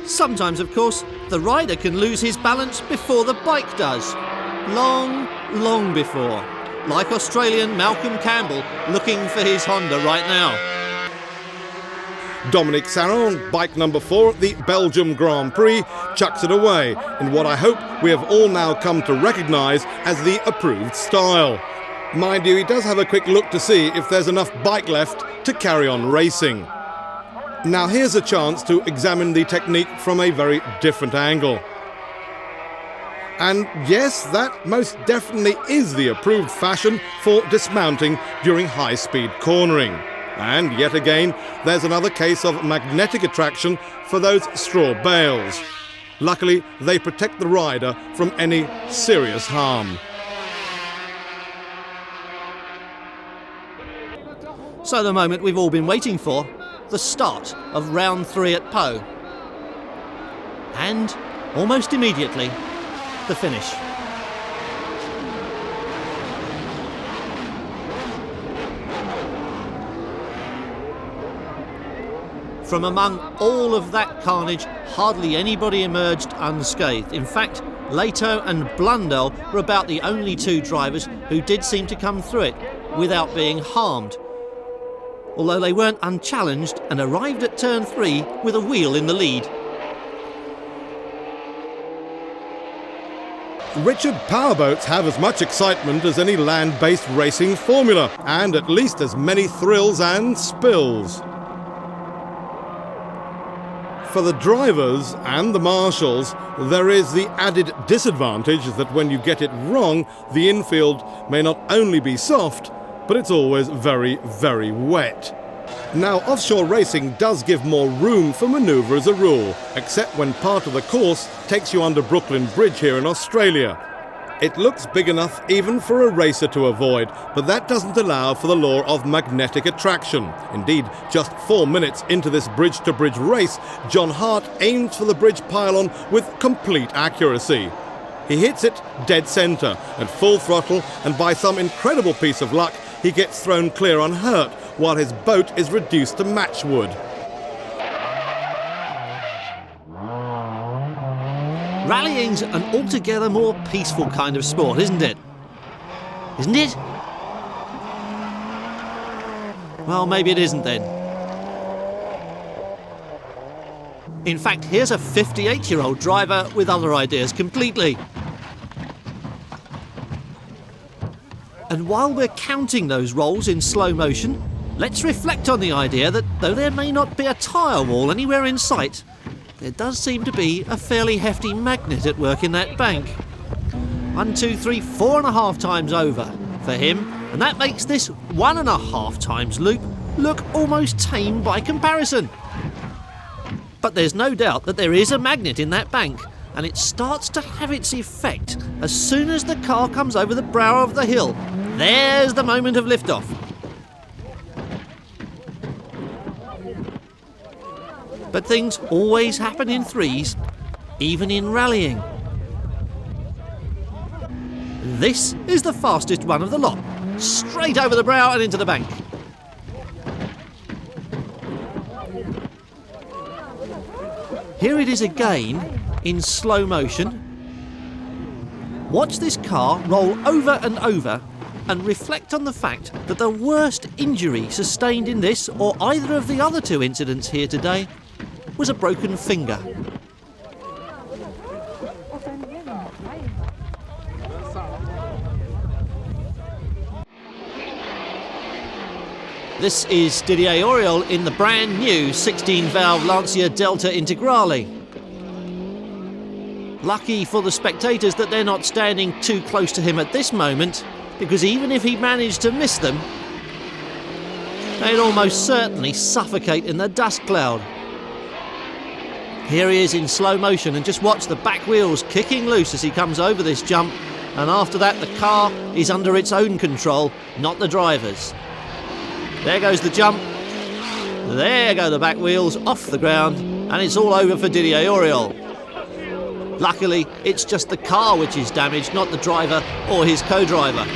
Sometimes, of course, the rider can lose his balance before the bike does. Long, long before. Like Australian Malcolm Campbell looking for his Honda right now. Dominic Sarron, bike number 4 at the Belgium Grand Prix, chucks it away in what I hope we have all now come to recognise as the approved style. Mind you, he does have a quick look to see if there's enough bike left to carry on racing. Now here's a chance to examine the technique from a very different angle. And yes, that most definitely is the approved fashion for dismounting during high-speed cornering. And yet again, there's another case of magnetic attraction for those straw bales. Luckily, they protect the rider from any serious harm. So the moment we've all been waiting for, the start of round 3 at Po. And, almost immediately, the finish. From among all of that carnage, hardly anybody emerged unscathed. In fact, Leto and Blundell were about the only 2 drivers who did seem to come through it without being harmed. Although they weren't unchallenged and arrived at turn 3 with a wheel in the lead. Richard, powerboats have as much excitement as any land-based racing formula, and at least as many thrills and spills. For the drivers and the marshals, there is the added disadvantage that when you get it wrong, the infield may not only be soft, but it's always very, very wet. Now, offshore racing does give more room for manoeuvre as a rule, except when part of the course takes you under Brooklyn Bridge here in Australia. It looks big enough even for a racer to avoid, but that doesn't allow for the law of magnetic attraction. Indeed, just 4 minutes into this bridge-to-bridge race, John Hart aims for the bridge pylon with complete accuracy. He hits it dead centre at full throttle, and by some incredible piece of luck, he gets thrown clear unhurt, while his boat is reduced to matchwood. Rallying's an altogether more peaceful kind of sport, isn't it? Isn't it? Well, maybe it isn't then. In fact, here's a 58-year-old driver with other ideas completely. And while we're counting those rolls in slow motion, let's reflect on the idea that though there may not be a tyre wall anywhere in sight, there does seem to be a fairly hefty magnet at work in that bank. 1, 2, 3, 4.5 times over for him, and that makes this 1.5 times loop look almost tame by comparison. But there's no doubt that there is a magnet in that bank, and it starts to have its effect as soon as the car comes over the brow of the hill. There's the moment of liftoff. But things always happen in threes, even in rallying. This is the fastest one of the lot, straight over the brow and into the bank. Here it is again, in slow motion. Watch this car roll over and over and reflect on the fact that the worst injury sustained in this or either of the other 2 incidents here today was a broken finger. This is Didier Auriol in the brand new 16-valve Lancia Delta Integrale. Lucky for the spectators that they're not standing too close to him at this moment, because even if he managed to miss them, they'd almost certainly suffocate in the dust cloud. Here he is in slow motion, and just watch the back wheels kicking loose as he comes over this jump, and after that the car is under its own control, not the driver's. There goes the jump, there go the back wheels off the ground, and it's all over for Didier Auriol. Luckily, it's just the car which is damaged, not the driver or his co-driver.